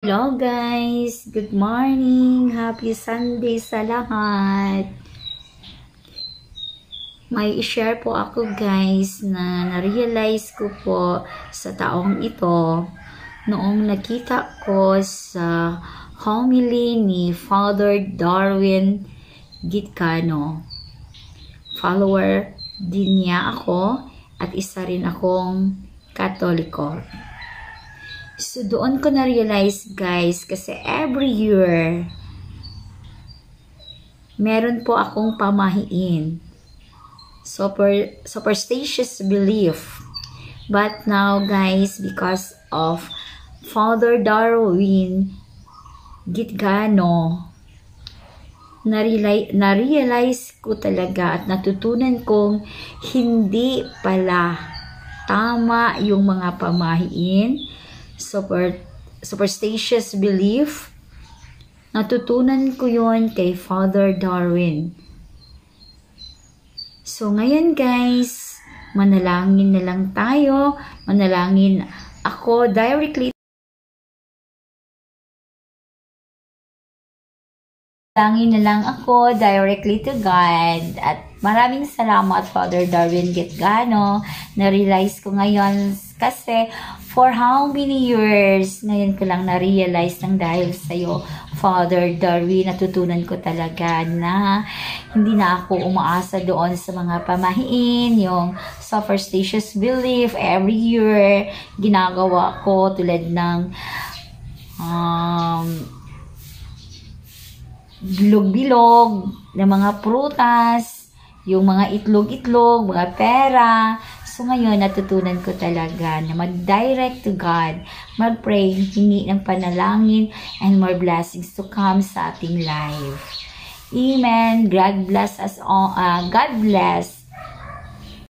Hello guys! Good morning! Happy Sunday sa lahat! May i-share po ako guys na na-realize ko po sa taong ito noong nakita ko sa homily ni Father Darwin Gitcano. Follower din niya ako at isa rin akong Katoliko. So, doon ko na-realize, guys, kasi every year, meron po akong pamahiin. Superstitious belief. But now, guys, because of Father Darwin Gitcano, na-realize ko talaga at natutunan kong hindi pala tama yung mga pamahiin, superstitious belief. Natutunan ko yon kay Father Darwin. So ngayon guys, manalangin na lang tayo. Manalangin ako directly. Manalangin na lang ako directly to God. At maraming salamat Father Darwin Gitcano. Na-realize ko ngayon kasi for how many years, ngayon ko lang na-realize ng dahil sa'yo, Father Darwin, natutunan ko talaga na hindi na ako umaasa doon sa mga pamahiin, yung superstitious belief, every year, ginagawa ko tulad ng bilog-bilog ng mga prutas, yung mga itlog-itlog, mga pera. So ngayon, natutunan ko talaga na mag-direct to God, mag-pray, hingi ng panalangin, and more blessings to come sa ating life. Amen. God bless us all. God bless.